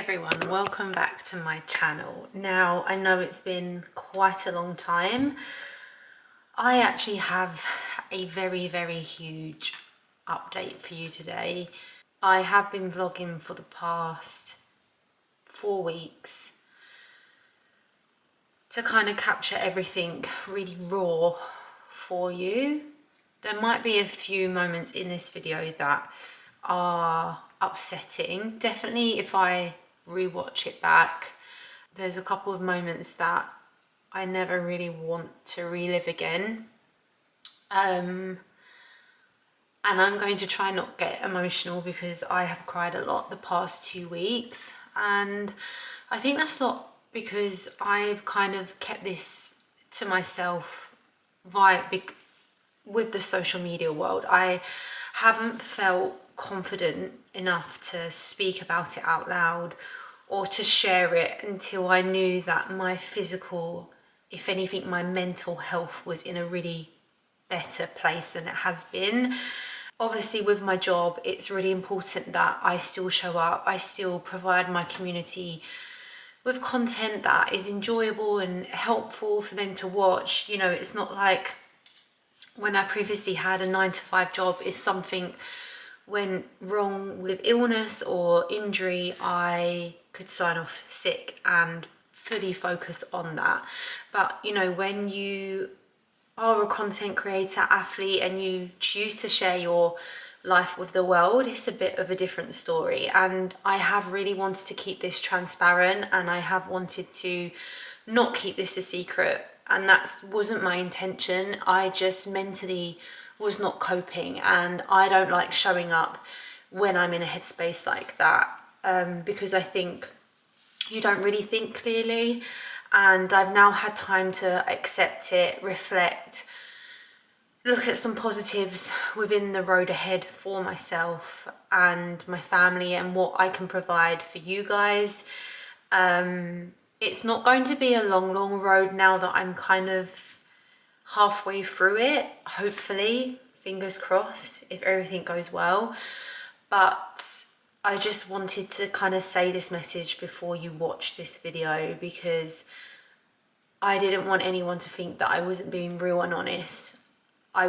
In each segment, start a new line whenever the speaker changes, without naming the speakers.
everyone, welcome back to my channel. Now, I know it's been quite a long time. I actually have a very huge update for you today. I have been vlogging for the past 4 weeks to kind of capture everything really raw for you. There might be a few moments in this video that are upsetting. Definitely if I rewatch it back, there's a couple of moments that I never really want to relive again. And I'm going to try not get emotional because I have cried a lot the past 2 weeks, and I think that's not because I've kind of kept this to myself with the social media world. I haven't felt confident enough to speak about it out loud or to share it until I knew that my physical, if anything, my mental health was in a really better place than it has been. Obviously with my job, it's really important that I still show up, I still provide my community with content that is enjoyable and helpful for them to watch. You know, it's not like when I previously had a 9-to-5 job, if something went wrong with illness or injury, I could sign off sick and fully focus on that. But you know, when you are a content creator, athlete, and you choose to share your life with the world, it's a bit of a different story. And I have really wanted to keep this transparent, and I have wanted to not keep this a secret, and that wasn't my intention. I just mentally was not coping, and I don't like showing up when I'm in a headspace like that, because I think you don't really think clearly. And I've now had time to accept it, reflect, look at some positives within the road ahead for myself and my family and what I can provide for you guys. It's not going to be a long road now that I'm kind of halfway through it, hopefully, fingers crossed, if everything goes well. But I just wanted to kind of say this message before you watch this video, because I didn't want anyone to think that I wasn't being real and honest. I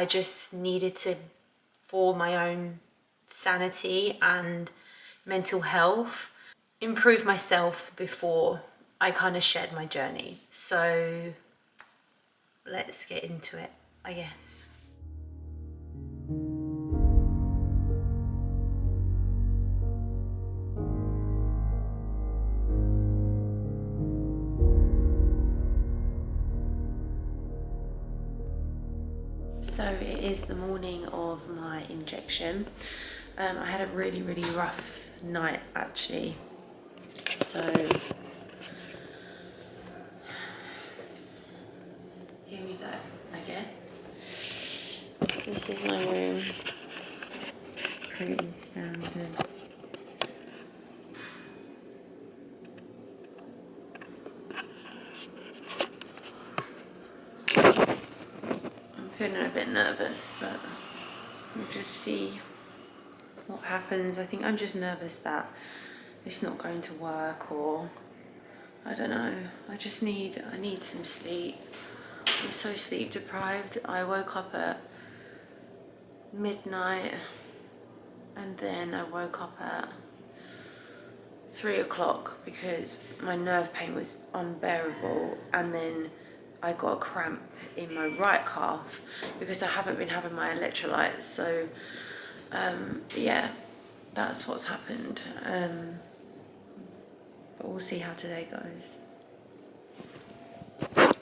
just needed to, for my own sanity and mental health, improve myself before I kind of shared my journey. So let's get into it, I guess. So it is the morning of my injection. I had a really rough night actually. So here we go, I guess. So this is my room. Pretty standard. I'm feeling a bit nervous, but we'll just see what happens. I think I'm just nervous that it's not going to work, or I don't know. I need some sleep. I'm so sleep deprived. I woke up at midnight and then I woke up at 3 o'clock because my nerve pain was unbearable, and then I got a cramp in my right calf because I haven't been having my electrolytes. So yeah, that's what's happened. But we'll see how today goes.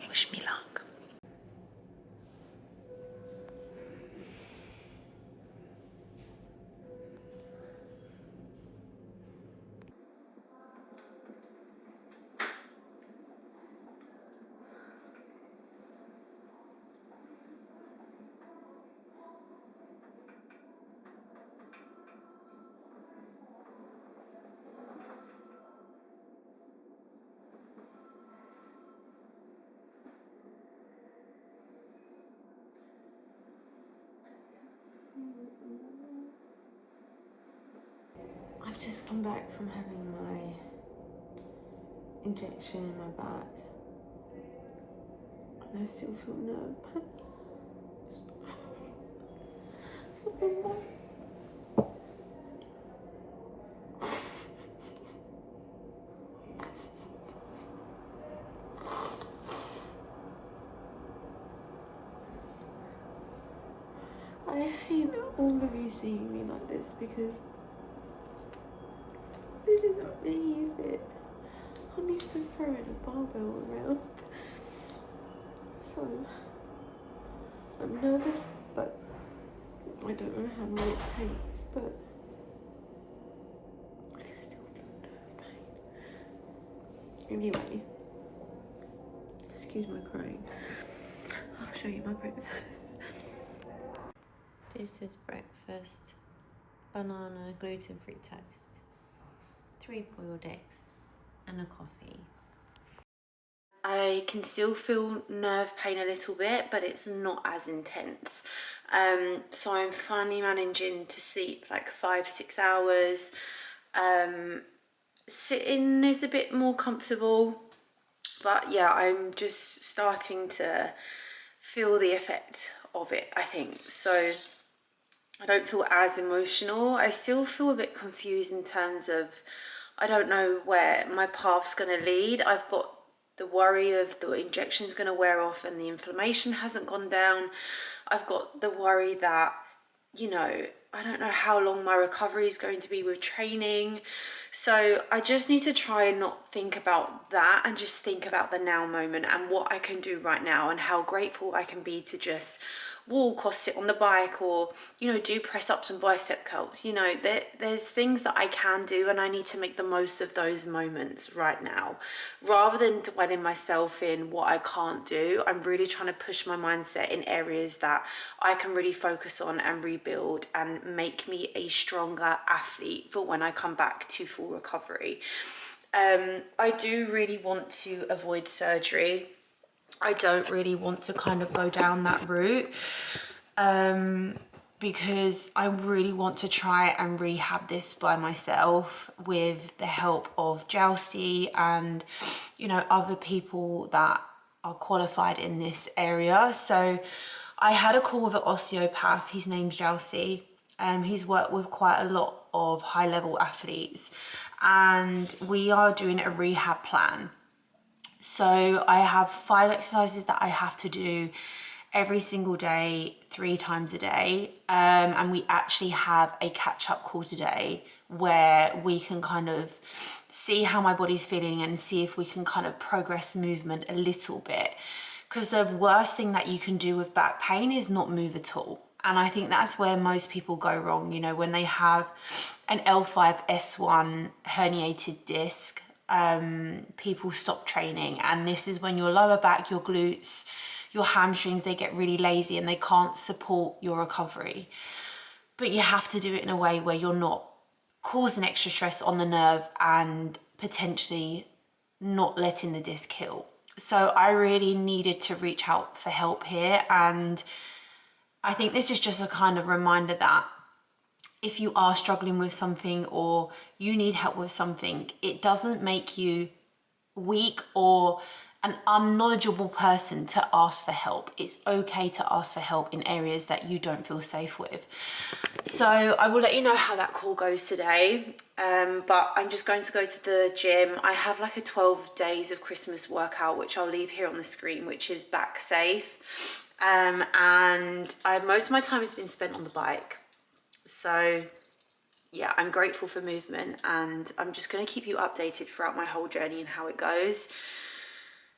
Wish me luck. I'm back from having my injection in my back, and I still feel nerve pain. So I hate all of you seeing me like this, because this is not me, is it? I'm used to throwing a barbell around. So I'm nervous, but I don't know how long it takes, but I can still feel nerve pain. Anyway, excuse my crying. I'll show you my breakfast. This is breakfast. Banana, gluten-free toast, 3 boiled eggs, and a coffee. I can still feel nerve pain a little bit, but it's not as intense. So I'm finally managing to sleep like 5-6 hours. Sitting is a bit more comfortable, but yeah, I'm just starting to feel the effect of it, I think. So I don't feel as emotional. I still feel a bit confused in terms of, I don't know where my path's going to lead. I've got the worry of the injection's going to wear off and the inflammation hasn't gone down. I've got the worry that, you know, I don't know how long my recovery is going to be with training. So I just need to try and not think about that and just think about the now moment and what I can do right now and how grateful I can be to just walk or sit on the bike or, you know, do press ups and bicep curls. You know, there's things that I can do, and I need to make the most of those moments right now rather than dwelling myself in what I can't do. I'm really trying to push my mindset in areas that I can really focus on and rebuild and make me a stronger athlete for when I come back to full recovery. I do really want to avoid surgery. I don't really want to kind of go down that route, because I really want to try and rehab this by myself with the help of Jousty and, you know, other people that are qualified in this area. So I had a call with an osteopath. His name's Jousty. He's worked with quite a lot of high level athletes, and we are doing a rehab plan. So I have 5 exercises that I have to do every single day, 3 times a day. And we actually have a catch-up call today where we can kind of see how my body's feeling and see if we can kind of progress movement a little bit. Because the worst thing that you can do with back pain is not move at all. And I think that's where most people go wrong, you know, when they have an L5-S1 herniated disc. People stop training, and this is when your lower back, your glutes, your hamstrings, they get really lazy and they can't support your recovery. But you have to do it in a way where you're not causing extra stress on the nerve and potentially not letting the disc heal. So I really needed to reach out for help here, and I think this is just a kind of reminder that if you are struggling with something or you need help with something, it doesn't make you weak or an unknowledgeable person to ask for help. It's okay to ask for help in areas that you don't feel safe with. So I will let you know how that call goes today. But I'm just going to go to the gym. I have like a 12 days of Christmas workout, which I'll leave here on the screen, which is back safe. And most of my time has been spent on the bike. So yeah, I'm grateful for movement, and I'm just going to keep you updated throughout my whole journey and how it goes,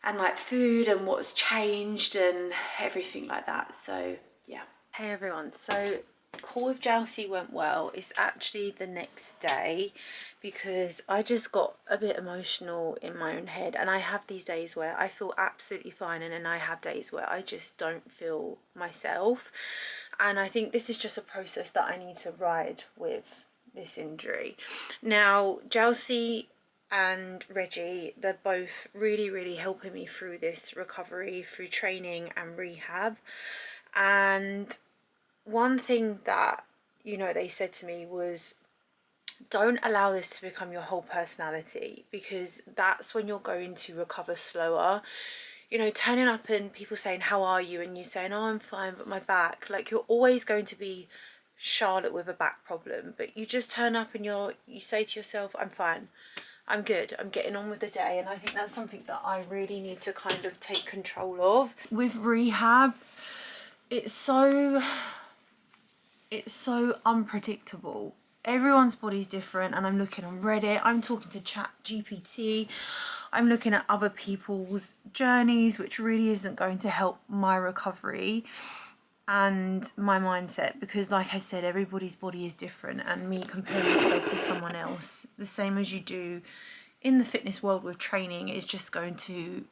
and like food and what's changed and everything like that. So yeah. Hey everyone, so call with Jousty went well. It's actually the next day because I just got a bit emotional in my own head, and I have these days where I feel absolutely fine, and then I have days where I just don't feel myself. And I think this is just a process that I need to ride with this injury. Now, Jousty and Reggie, they're both really helping me through this recovery, through training and rehab. And one thing that, you know, they said to me was, don't allow this to become your whole personality, because that's when you're going to recover slower. You know, turning up and people saying, how are you? And you saying, oh, I'm fine, but my back. Like, you're always going to be Charlotte with a back problem. But you just turn up and you say to yourself, I'm fine. I'm good. I'm getting on with the day. And I think that's something that I really need to kind of take control of. With rehab, it's so unpredictable. Everyone's body's different, and I'm looking on Reddit, I'm talking to Chat GPT, I'm looking at other people's journeys, which really isn't going to help my recovery and my mindset, because like I said, everybody's body is different, and me comparing myself to someone else, the same as you do in the fitness world with training, is just going to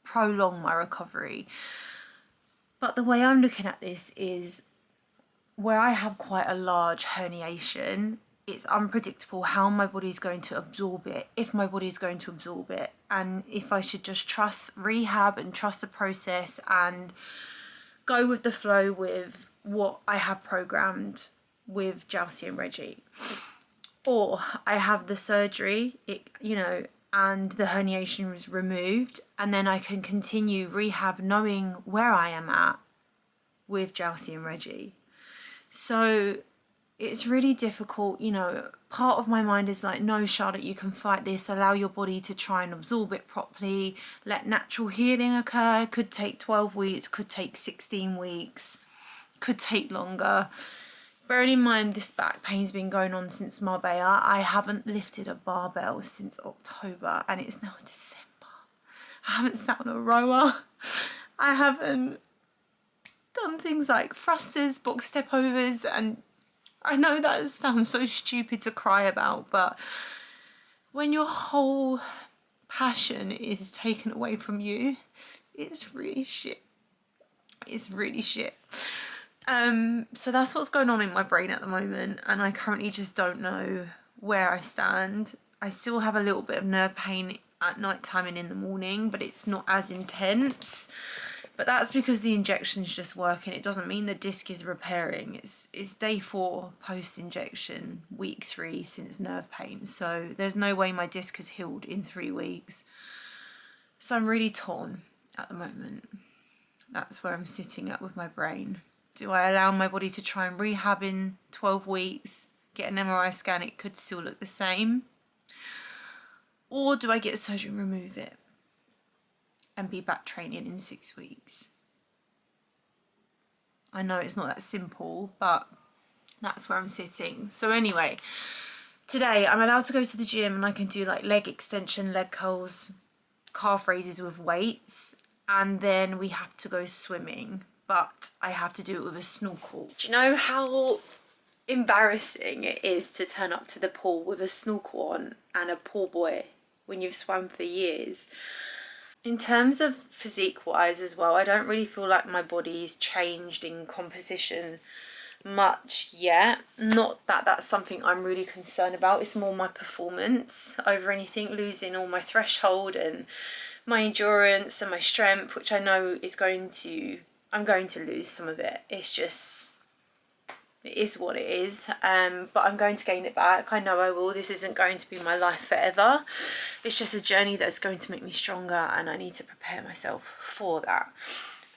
prolong my recovery. But the way I'm looking at this is, where I have quite a large herniation, it's unpredictable how my body's going to absorb it, if my body's going to absorb it, and if I should just trust rehab and trust the process and go with the flow with what I have programmed with Jousey and Reggie. Or I have the surgery, and the herniation was removed, and then I can continue rehab knowing where I am at with Jousey and Reggie. So it's really difficult, part of my mind is like, no, Charlotte, you can fight this, allow your body to try and absorb it properly, let natural healing occur. Could take 12 weeks, could take 16 weeks, could take longer. Bearing in mind this back pain's been going on since Marbella. I haven't lifted a barbell since October, and it's now December. I haven't sat on a rower. I haven't done things like thrusters, box step overs, and I know that sounds so stupid to cry about, but when your whole passion is taken away from you, it's really shit. It's really shit. So that's what's going on in my brain at the moment, and I currently just don't know where I stand. I still have a little bit of nerve pain at night time and in the morning, but it's not as intense. But that's because the injection's just working. It doesn't mean the disc is repairing. It's day 4 post-injection, week 3 since nerve pain. So there's no way my disc has healed in 3 weeks. So I'm really torn at the moment. That's where I'm sitting at with my brain. Do I allow my body to try and rehab in 12 weeks, get an MRI scan, it could still look the same? Or do I get surgery and remove it and be back training in 6 weeks? I know it's not that simple, but that's where I'm sitting. So anyway, today I'm allowed to go to the gym and I can do like leg extension, leg curls, calf raises with weights, and then we have to go swimming, but I have to do it with a snorkel. Do you know how embarrassing it is to turn up to the pool with a snorkel on and a pool boy when you've swum for years? In terms of physique wise as well, I don't really feel like my body's changed in composition much yet. Not that that's something I'm really concerned about. It's more my performance over anything, losing all my threshold and my endurance and my strength, which I know is I'm going to lose some of it. It's just, it is what it is, but I'm going to gain it back. I know I will. This isn't going to be my life forever. It's just a journey that's going to make me stronger, and I need to prepare myself for that.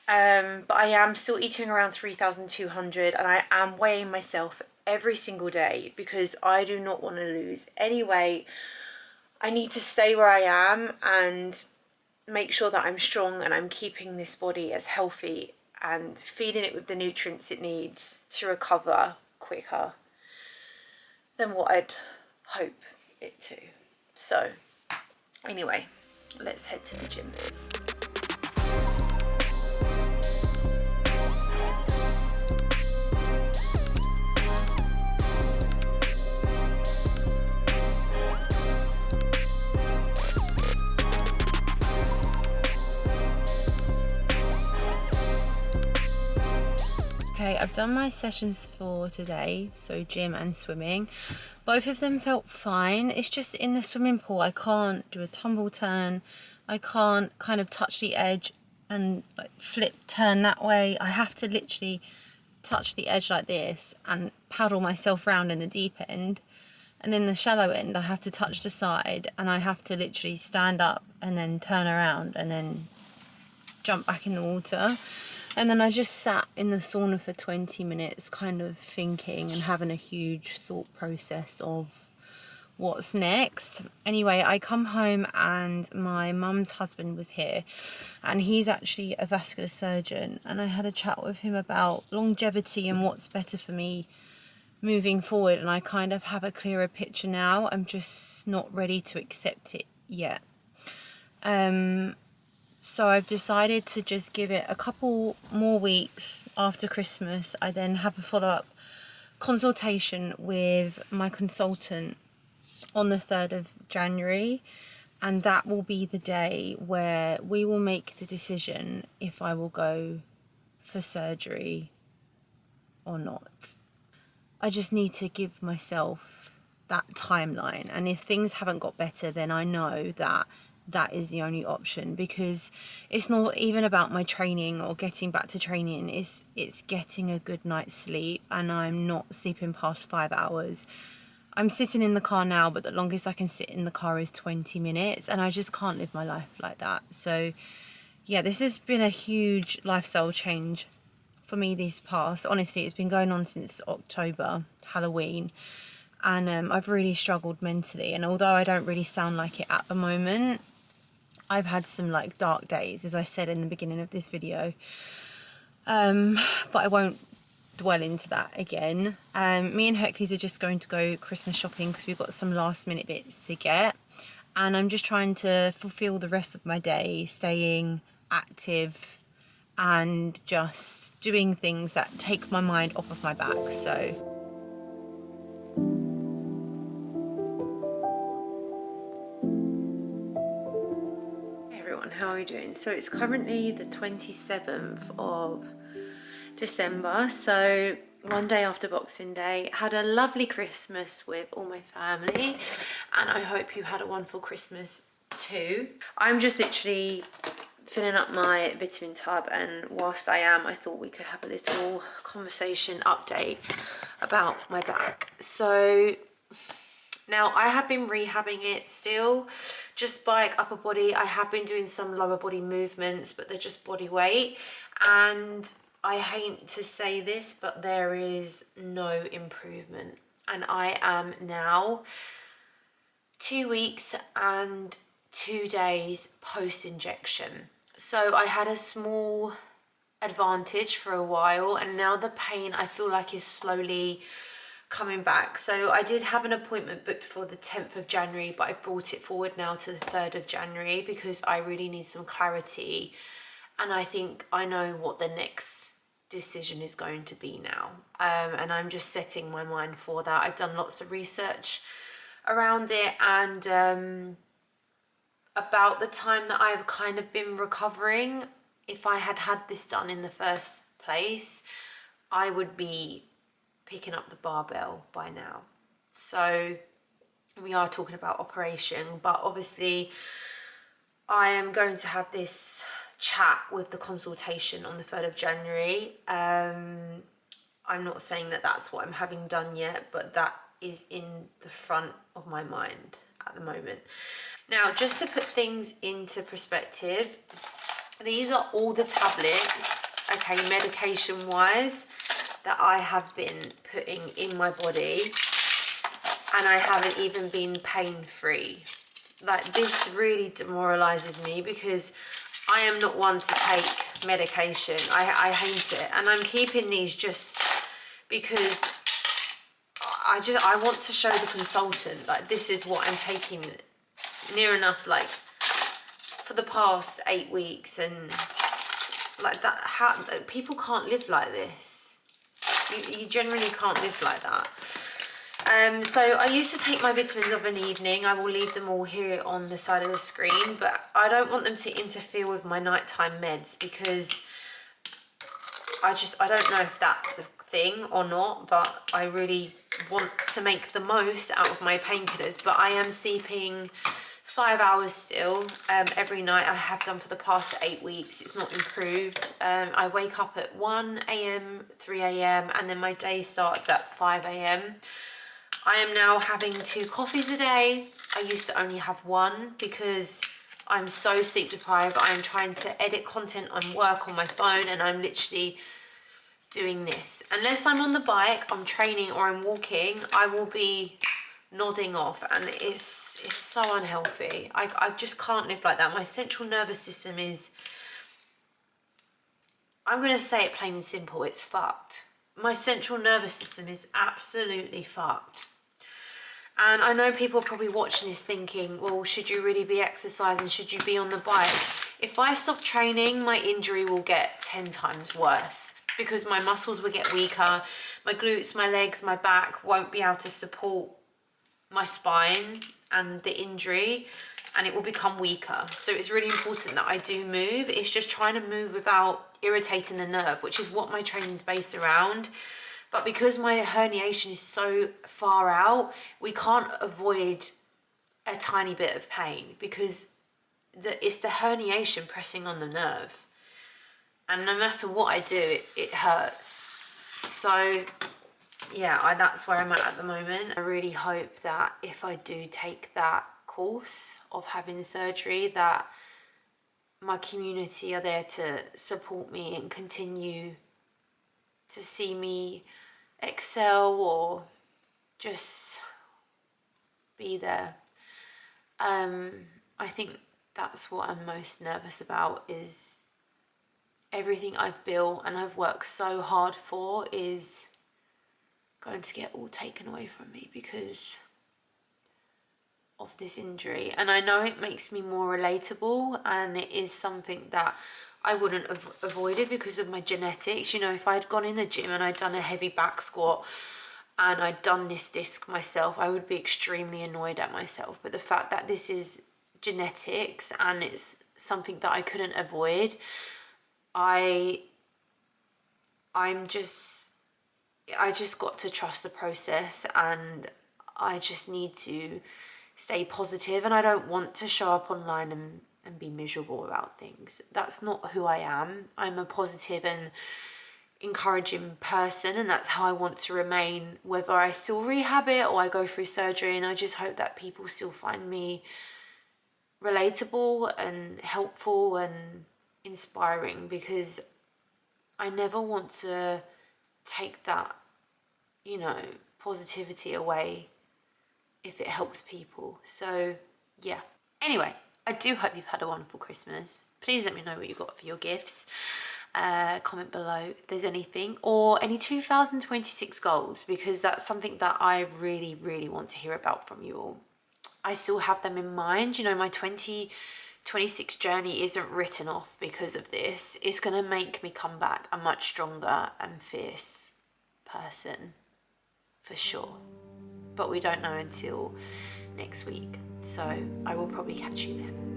But I am still eating around 3,200, and I am weighing myself every single day because I do not want to lose any weight. I need to stay where I am and make sure that I'm strong and I'm keeping this body as healthy and feeding it with the nutrients it needs to recover quicker than what I'd hope it to. So anyway, let's head to the gym. Okay, I've done my sessions for today, so gym and swimming. Both of them felt fine. It's just in the swimming pool, I can't do a tumble turn. I can't kind of touch the edge and like flip turn that way. I have to literally touch the edge like this and paddle myself round in the deep end. And then the shallow end, I have to touch the side, and I have to literally stand up and then turn around and then jump back in the water. And then I just sat in the sauna for 20 minutes kind of thinking and having a huge thought process of what's next. Anyway, I come home and my mum's husband was here, and he's actually a vascular surgeon, and I had a chat with him about longevity and what's better for me moving forward, and I kind of have a clearer picture now. I'm just not ready to accept it yet. So I've decided to just give it a couple more weeks after Christmas. I then have a follow-up consultation with my consultant on the 3rd of January, and that will be the day where we will make the decision if I will go for surgery or not. I just need to give myself that timeline, and if things haven't got better, then I know that that is the only option, because it's not even about my training or getting back to training, it's getting a good night's sleep, and I'm not sleeping past 5 hours. I'm sitting in the car now, but the longest I can sit in the car is 20 minutes, and I just can't live my life like that. So yeah, this has been a huge lifestyle change for me these past, honestly, it's been going on since October, Halloween, and I've really struggled mentally. And although I don't really sound like it at the moment, I've had some like dark days, as I said in the beginning of this video, but I won't dwell into that again. Me and Hercules are just going to go Christmas shopping because we've got some last minute bits to get, and I'm just trying to fulfill the rest of my day staying active and just doing things that take my mind off of my back. So hey everyone, how are you doing? So it's currently the 27th of December, so one day after Boxing Day. Had a lovely Christmas with all my family, and I hope you had a wonderful Christmas too. I'm just literally filling up my vitamin tub, and whilst I am, I thought we could have a little conversation update about my back. So now I have been rehabbing it still, just by upper body. I have been doing some lower body movements, but they're just body weight, and I hate to say this, but there is no improvement. And I am now 2 weeks and 2 days post injection. So I had a small advantage for a while, and now the pain I feel like is slowly coming back. So I did have an appointment booked for the 10th of January, but I brought it forward now to the 3rd of January because I really need some clarity, and I think I know what the next decision is going to be now, and I'm just setting my mind for that. I've done lots of research around it, and about the time that I've kind of been recovering, if I had had this done in the first place, I would be picking up the barbell by now. So we are talking about operation, but obviously I am going to have this chat with the consultation on the 3rd of January. I'm not saying that that's what I'm having done yet, but that is in the front of my mind at the moment. Now, just to put things into perspective, these are all the tablets, okay, medication wise, that I have been putting in my body, and I haven't even been pain free. Like, this really demoralizes me because I am not one to take medication. I hate it, and I'm keeping these just because I want to show the consultant, like, this is what I'm taking near enough, like, for the past 8 weeks, and like that, how people can't live like this. You generally can't live like that. So I used to take my vitamins of an evening. I will leave them all here on the side of the screen, but I don't want them to interfere with my nighttime meds because I don't know if that's a thing or not, but I really want to make the most out of my painkillers. But I am sleeping 5 hours still every night. I have done for the past 8 weeks. It's not improved. I wake up at 1 a.m, 3 a.m, and then my day starts at 5 a.m. I am now having 2 coffees a day. I used to only have 1 because I'm so sleep deprived. I am trying to edit content and work on my phone, and I'm literally doing this. Unless I'm on the bike, I'm training, or I'm walking, I will be nodding off, and it's so unhealthy. I just can't live like that. My central nervous system is, I'm going to say it plain and simple, it's fucked. My central nervous system is absolutely fucked. And I know people are probably watching this thinking, well, should you really be exercising? Should you be on the bike? If I stop training, my injury will get 10 times worse because my muscles will get weaker. My glutes, my legs, my back won't be able to support my spine and the injury, and it will become weaker. So it's really important that I do move. It's just trying to move without irritating the nerve, which is what my training's based around. But because my herniation is so far out, we can't avoid a tiny bit of pain because it's the herniation pressing on the nerve. And no matter what I do, it hurts. So yeah, that's where I'm at the moment. I really hope that if I do take that course of having surgery, that my community are there to support me and continue to see me excel or just be there. I think that's what I'm most nervous about, is everything I've built and I've worked so hard for is going to get all taken away from me because of this injury. And I know it makes me more relatable, and it is something that I wouldn't have avoided because of my genetics. You know, if I'd gone in the gym and I'd done a heavy back squat and I'd done this disc myself, I would be extremely annoyed at myself. But the fact that this is genetics and it's something that I couldn't avoid, I just got to trust the process, and I just need to stay positive, and I don't want to show up online and be miserable about things. That's not who I am. I'm a positive and encouraging person, and that's how I want to remain, whether I still rehab it or I go through surgery. And I just hope that people still find me relatable and helpful and inspiring, because I never want to take that, you know, positivity away if it helps people. So yeah, anyway, I do hope you've had a wonderful Christmas. Please let me know what you got for your gifts. Comment below if there's anything, or any 2026 goals, because that's something that I really want to hear about from you all. I still have them in mind. You know, my 2026 journey isn't written off because of this. It's going to make me come back a much stronger and fierce person, for sure. But we don't know until next week. So I will probably catch you then.